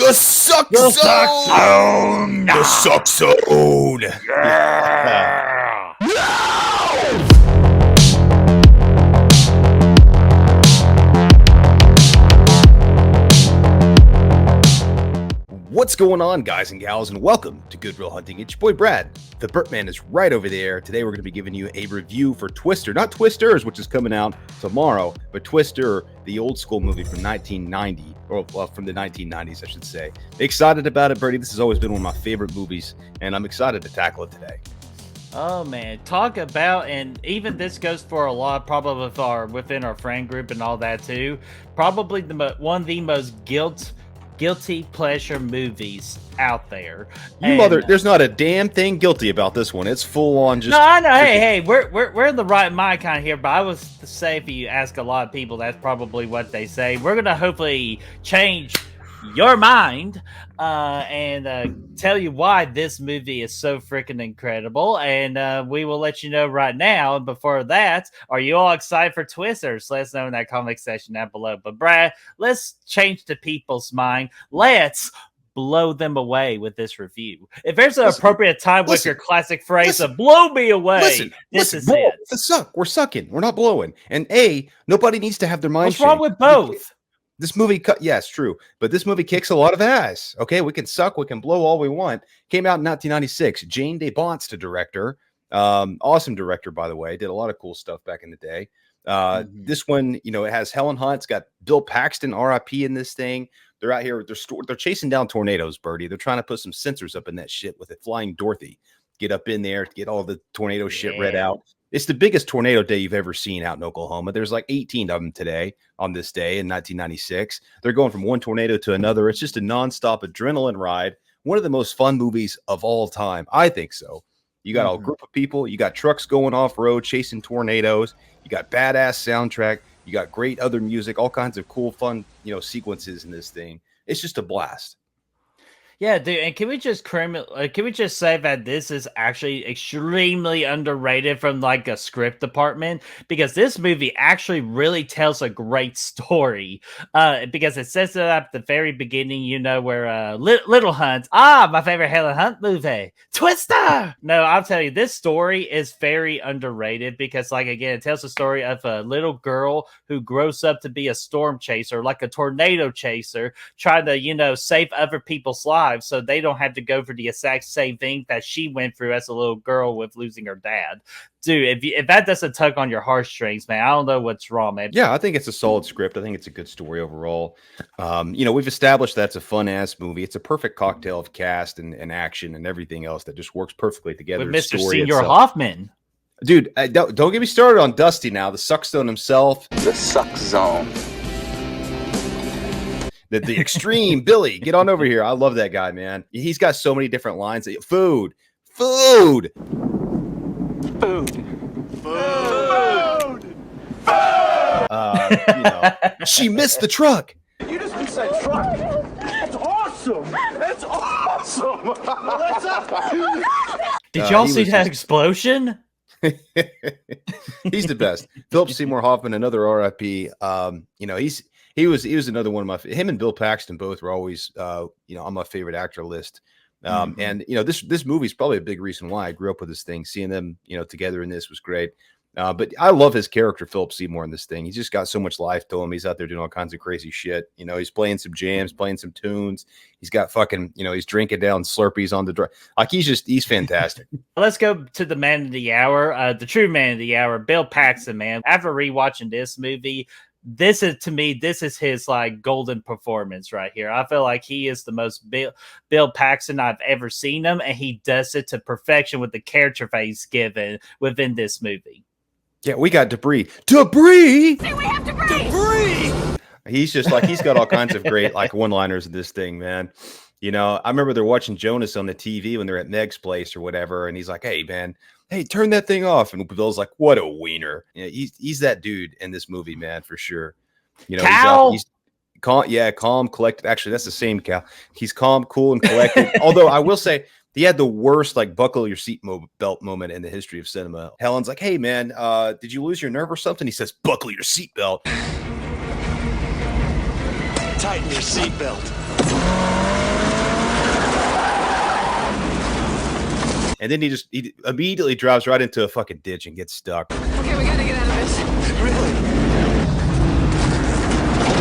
The Suck The Zone! Suck Zone! The Suck Zone! Yeah. What's going on, guys and gals, and welcome to Good Real Hunting. It's your boy Brad. The Burtman is right over there. Today we're going to be giving you a review for Twister. Not Twisters, which is coming out tomorrow, but Twister, the old school movie from 1990, or well, from the 1990s, I should say. Excited about it, Birdie. This has always been one of my favorite movies, and I'm excited to tackle it today. Oh man, talk about, and even this goes for a lot, probably within our friend group and all that too. Probably one of the most guilty pleasure movies out there. There's not a damn thing guilty about this one. It's full on just. No, I know. Hey, we're in the right mind kind of here, but I was to say, if you ask a lot of people, that's probably what they say. We're gonna hopefully change your mind and tell you why this movie is so freaking incredible, and we will let you know right now. And before that, are you all excited for Twisters? Let us know in that comment section down below. But Brad, let's change the people's mind. Let's blow them away with this review. If there's an appropriate time with your classic phrase of blow me away, this is it. It's a suck. We're sucking. We're not blowing. And nobody needs to have their mind. What's wrong with both? This movie, yes, true, but this movie kicks a lot of ass. Okay, we can suck, we can blow all we want. Came out in 1996. Jane DeBont's the director. Awesome director, by the way. Did a lot of cool stuff back in the day. This one, it has Helen Hunt. It's got Bill Paxton, R.I.P. in this thing. They're out here. They're chasing down tornadoes, Birdie. They're trying to put some sensors up in that shit with a flying Dorothy. Get up in there, get all the tornado shit read out. It's the biggest tornado day you've ever seen out in Oklahoma. There's like 18 of them today on this day in 1996. They're going from one tornado to another. It's just a nonstop adrenaline ride. One of the most fun movies of all time. I think so. You got a group of people. You got trucks going off-road, chasing tornadoes. You got badass soundtrack. You got great other music, all kinds of cool, fun, sequences in this thing. It's just a blast. Yeah, dude, and can we just say that this is actually extremely underrated from like a script department, because this movie actually really tells a great story. Because it sets it up at the very beginning, where Little Hunt, my favorite Helen Hunt movie, Twister. No, I'll tell you, this story is very underrated because, like, again, it tells the story of a little girl who grows up to be a storm chaser, like a tornado chaser, trying to, save other people's lives, so they don't have to go through the exact same thing that she went through as a little girl with losing her dad. Dude, if that doesn't tug on your heartstrings, man, I don't know what's wrong, man. Yeah, I think it's a solid script. I think it's a good story overall. We've established that's a fun-ass movie. It's a perfect cocktail of cast and action and everything else that just works perfectly together. With Mr. Senior Hoffman. Dude, don't get me started on Dusty now. The Suckstone himself. The Suck Zone. The extreme Billy, get on over here. I love that guy, man. He's got so many different lines. Food. She missed the truck. You just said truck. That's awesome. That's awesome. What's up? Did y'all see that explosion? He's the best. Philip Seymour Hoffman, another R.I.P. He was another one of him and Bill Paxton both were always on my favorite actor list. And this movie is probably a big reason why I grew up with this thing. Seeing them together in this was great. But I love his character, Philip Seymour, in this thing. He's just got so much life to him. He's out there doing all kinds of crazy shit. He's playing some jams, playing some tunes. He's got fucking, he's drinking down Slurpees on the drive. Like, he's fantastic. Let's go to the man of the hour, the true man of the hour, Bill Paxton, man. After rewatching this movie, this is his like golden performance right here. I feel like he is the most Bill Paxton I've ever seen him, and he does it to perfection with the character that he's given within this movie. Yeah, we got Debris. Debris! Say we have debris! He's just like, he's got all kinds of great like one-liners in this thing, man. I remember they're watching Jonas on the TV when they're at Meg's place or whatever, and he's like, hey, man, turn that thing off. And Bill's like, what a wiener. He's that dude in this movie, man, for sure. He's calm, calm, collected. Actually, that's the same Cal. He's calm, cool, and collected. Although I will say, he had the worst like buckle your seat belt moment in the history of cinema. Helen's like, hey, man, did you lose your nerve or something? He says, buckle your seatbelt. Tighten your seatbelt. and then he immediately drives right into a fucking ditch and gets stuck. Okay, we gotta get out of this. Really?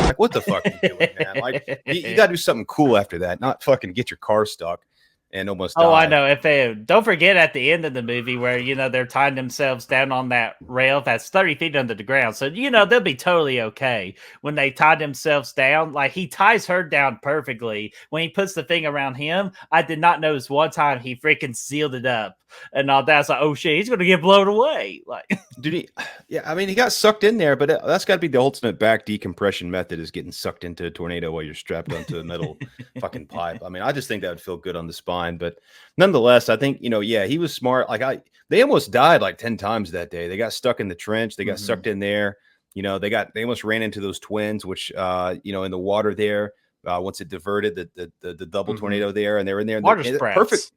Like, what the fuck are you doing, man? Like, you got to do something cool after that, not fucking get your car stuck and almost die. Oh, I know. If they don't forget at the end of the movie where they're tying themselves down on that rail that's 30 feet under the ground, so they'll be totally okay when they tie themselves down. Like he ties her down perfectly when he puts the thing around him. I did not notice one time he freaking sealed it up and all that. It's like, oh shit, he's gonna get blown away. Like, dude, yeah, I mean, he got sucked in there, but that's got to be the ultimate back decompression method is getting sucked into a tornado while you're strapped onto a metal fucking pipe. I mean, I just think that would feel good on the spine, but nonetheless, I think, yeah, he was smart. Like they almost died like 10 times that day. They got stuck in the trench. They got sucked in there. They almost ran into those twins, which, in the water there, once it diverted the double tornado there, and they were in there. Water sprouts.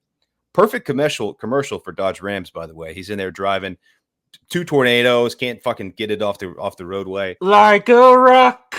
Perfect commercial for Dodge Rams, by the way. He's in there driving 2 tornadoes, can't fucking get it off the roadway. Like a rock.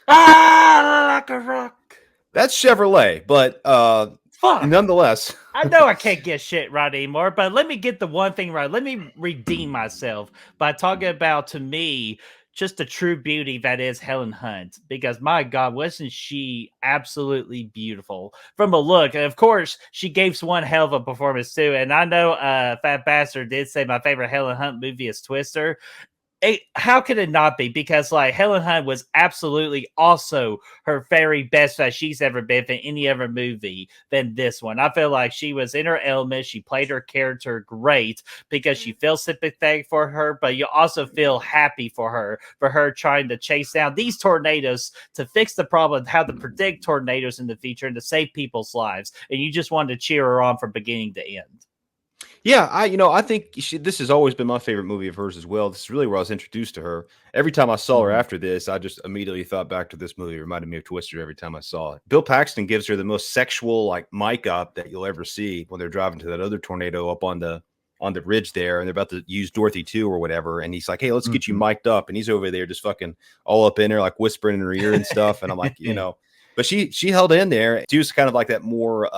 Like a rock. That's Chevrolet, but fuck. Nonetheless. I know I can't get shit right anymore, but let me get the one thing right. Let me redeem myself by talking about, to me, just the true beauty that is Helen Hunt, because my God, wasn't she absolutely beautiful from a look? And of course, she gave one hell of a performance too. And I know Fat Bastard did say my favorite Helen Hunt movie is Twister. How could it not be? Because like Helen Hunt was absolutely also her very best that she's ever been in any other movie than this one. I feel like she was in her element. She played her character great because you feel sympathetic for her, but you also feel happy for her trying to chase down these tornadoes to fix the problem, how to predict tornadoes in the future and to save people's lives. And you just wanted to cheer her on from beginning to end. Yeah, I think this has always been my favorite movie of hers as well. This is really where I was introduced to her. Every time I saw her after this, I just immediately thought back to this movie. It reminded me of Twister every time I saw it. Bill Paxton gives her the most sexual like mic up that you'll ever see when they're driving to that other tornado up on the ridge there, and they're about to use Dorothy 2 or whatever. And he's like, "Hey, let's get you mic'd up," and he's over there just fucking all up in her, like whispering in her ear and stuff. And I'm like, but she held in there. She was kind of like that more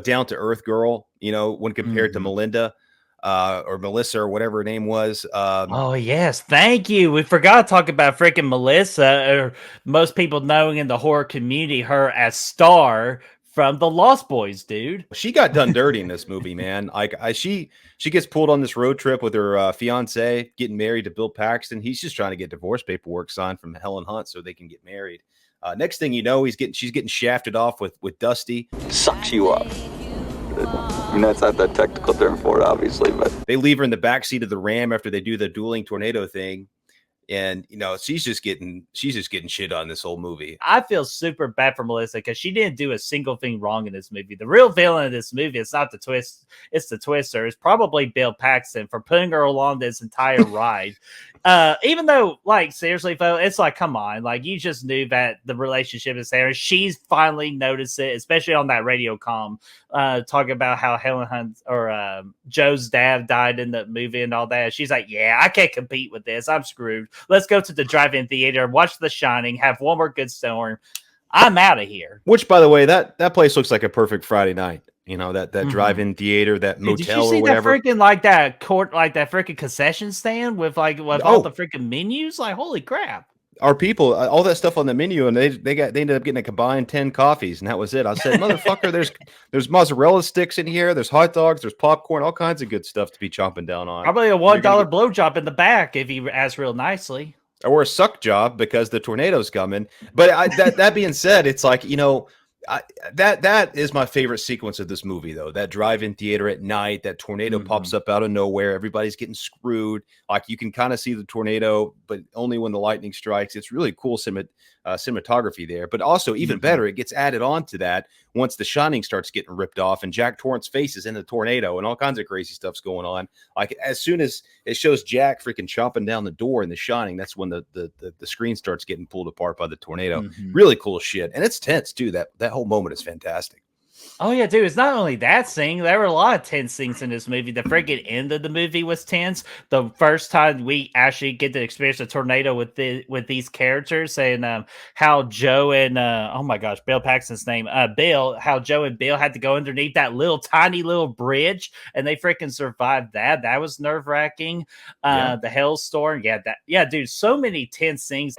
down to earth girl, when compared to Melinda or Melissa or whatever her name was. Oh, yes. Thank you. We forgot to talk about freaking Melissa, or most people knowing in the horror community her as Star from The Lost Boys, dude. She got done dirty in this movie, man. Like she gets pulled on this road trip with her fiance, getting married to Bill Paxton. He's just trying to get divorce paperwork signed from Helen Hunt so they can get married. Next thing you know, she's getting shafted off with Dusty. Sucks you up. I mean, that's not the technical term for it, obviously, but they leave her in the backseat of the Ram after they do the dueling tornado thing. And, she's just getting shit on this whole movie. I feel super bad for Melissa because she didn't do a single thing wrong in this movie. The real villain of this movie, it's not the twist, it's the Twister. It's probably Bill Paxton for putting her along this entire ride. Even though, like, seriously, folks, it's like, come on, like, you just knew that the relationship is there. She's finally noticed it, especially on that radio comm, talking about how Helen Hunt or Joe's dad died in the movie and all that. She's like, yeah, I can't compete with this. I'm screwed. Let's go to the drive-in theater, watch The Shining, have one more good storm. I'm out of here. Which, by the way, that place looks like a perfect Friday night. That drive-in theater, that motel, did you see or whatever. That freaking like that court, like that freaking concession stand with all the freaking menus? Like, holy crap! Our people, all that stuff on the menu, and they ended up getting a combined 10 coffees, and that was it. I said, motherfucker, there's mozzarella sticks in here, there's hot dogs, there's popcorn, all kinds of good stuff to be chomping down on. Probably a $1 blowjob in the back if you ask real nicely, or a suck job because the tornado's coming. But that being said, it's like that is my favorite sequence of this movie, though. That drive-in theater at night, that tornado pops up out of nowhere. Everybody's getting screwed. Like, you can kind of see the tornado, but only when the lightning strikes. It's really cool cinematography there. But also, even better, it gets added on to that once The Shining starts getting ripped off and Jack Torrance's face is in the tornado and all kinds of crazy stuff's going on. Like, as soon as it shows Jack freaking chopping down the door in The Shining, that's when the screen starts getting pulled apart by the tornado. Really cool shit. And it's tense, too. That whole moment is fantastic. Oh yeah, dude! It's not only that scene. There were a lot of tense scenes in this movie. The freaking end of the movie was tense. The first time we actually get to experience a tornado with these characters, and how Joe and oh my gosh, Bill Paxton's name, Bill. How Joe and Bill had to go underneath that little tiny little bridge, and they freaking survived that. That was nerve wracking. The hailstorm, yeah, dude. So many tense scenes.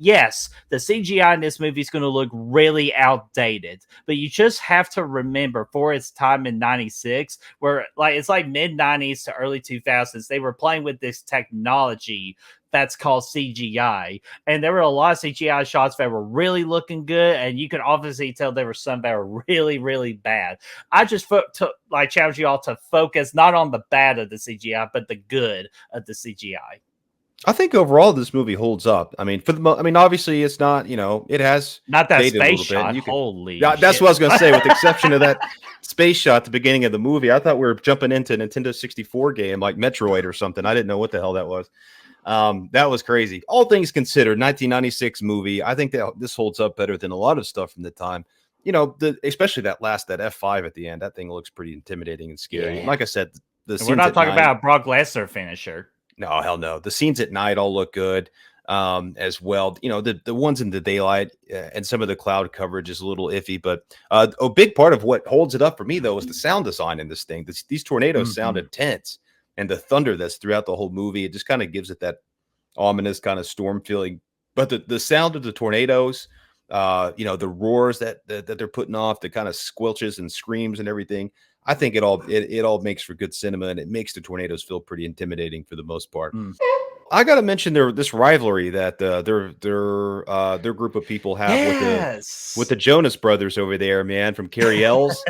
Yes, the CGI in this movie is going to look really outdated, but you just have to remember for its time in 96, where like it's like mid 90s to early 2000s, they were playing with this technology that's called CGI. And there were a lot of CGI shots that were really looking good, and you could obviously tell there were some that were really, really bad. I just challenge you all to focus not on the bad of the CGI, but the good of the CGI. I think overall this movie holds up. I mean, obviously it's not, it has not that dated space a shot. Bit. Holy that's shit. what I was going to say. With the exception of that space shot at the beginning of the movie, I thought we were jumping into a Nintendo 64 game like Metroid or something. I didn't know what the hell that was. That was crazy. All things considered, 1996 movie. I think that this holds up better than a lot of stuff from the time. Especially that F5 at the end. That thing looks pretty intimidating and scary. Yeah. Like I said, we're not talking about a Brock Lesnar finisher. No, hell no. The scenes at night all look good as well. The ones in the daylight and some of the cloud coverage is a little iffy, but a big part of what holds it up for me, though, is the sound design in this thing. These tornadoes sound intense, and the thunder that's throughout the whole movie, it just kind of gives it that ominous kind of storm feeling. But the sound of the tornadoes, the roars that they're putting off, the kind of squelches and screams and everything, I think it all makes for good cinema, and it makes the tornadoes feel pretty intimidating for the most part. I got to mention this rivalry that their group of people have with the Jonas Brothers over there, man, from Carrie Ells.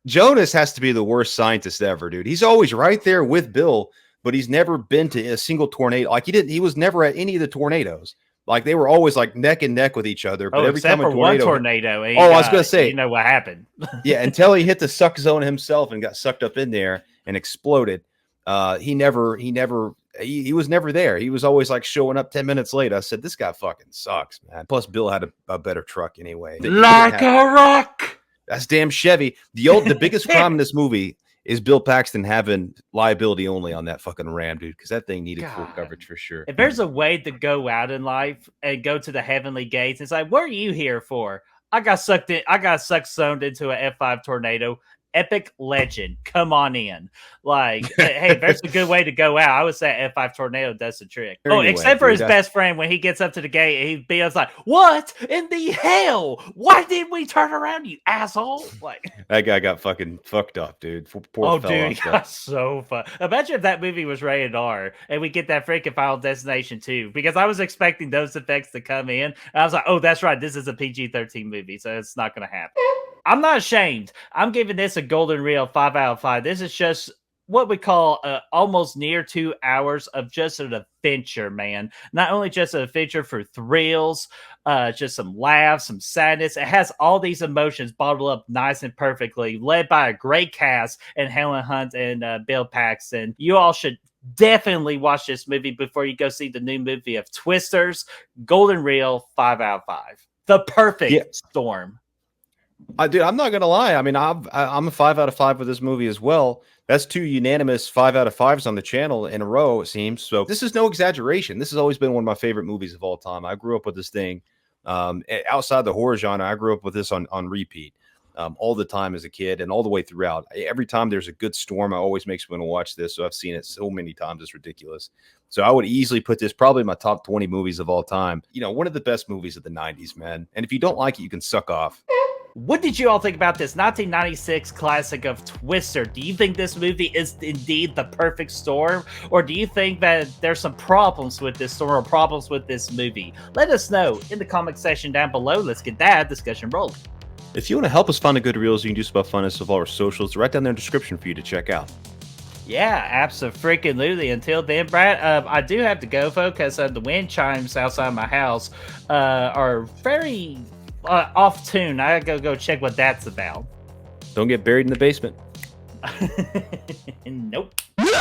Jonas has to be the worst scientist ever, dude. He's always right there with Bill, but he's never been to a single tornado. Like he was never at any of the tornadoes. Like they were always like neck and neck with each other. But every time a tornado, I was going to say, you know what happened? Yeah, until he hit the suck zone himself and got sucked up in there and exploded. He was never there. He was always like showing up 10 minutes late. I said, this guy fucking sucks, man. Plus, Bill had a better truck anyway. Like a rock. That's damn Chevy. The biggest problem in this movie is Bill Paxton having liability only on that fucking Ram, dude, because that thing needed full coverage for sure. If there's a way to go out in life and go to the heavenly gates, it's like, what are you here for? I got sucked zoned into an F5 tornado. Epic legend. Come on in. Like, hey, there's a good way to go out. I would say F5 tornado does the trick. Except for his best friend when he gets up to the gate, Bill's like, what in the hell? Why did we turn around, you asshole? Like that guy got fucking fucked up, dude. Poor dude, he got so fun. Imagine if that movie was rated R and we get that freaking Final Destination 2, because I was expecting those effects to come in. And I was like, oh, that's right. This is a PG-13 movie, so it's not going to happen. I'm not ashamed. I'm giving this a golden reel 5 out of 5. This is just what we call almost near 2 hours of just an adventure, man. Not only just an adventure for thrills, just some laughs, some sadness. It has all these emotions bottled up nice and perfectly, led by a great cast and Helen Hunt and Bill Paxton. You all should definitely watch this movie before you go see the new movie of Twisters. Golden reel 5 out of 5. The perfect storm. Dude, I'm not gonna lie. I mean, I'm a 5 out of 5 with this movie as well. That's 2 unanimous 5 out of 5s on the channel in a row, it seems. So this is no exaggeration. This has always been one of my favorite movies of all time. I grew up with this thing. Outside the horror genre, I grew up with this on repeat all the time as a kid and all the way throughout. Every time there's a good storm, it always makes me want to watch this. So I've seen it so many times, it's ridiculous. So I would easily put this probably in my top 20 movies of all time. One of the best movies of the 90s, man. And if you don't like it, you can suck off. What did you all think about this 1996 classic of Twister? Do you think this movie is indeed the perfect storm? Or do you think that there's some problems with this storm or problems with this movie? Let us know in the comment section down below. Let's get that discussion rolling. If you want to help us find the good reels, you can do so by finding us of all our socials right down there in the description for you to check out. Yeah, absolutely. Until then, Brad, I do have to go, folks, because the wind chimes outside my house are very... off tune. I gotta go check what that's about. Don't get buried in the basement. Nope. No!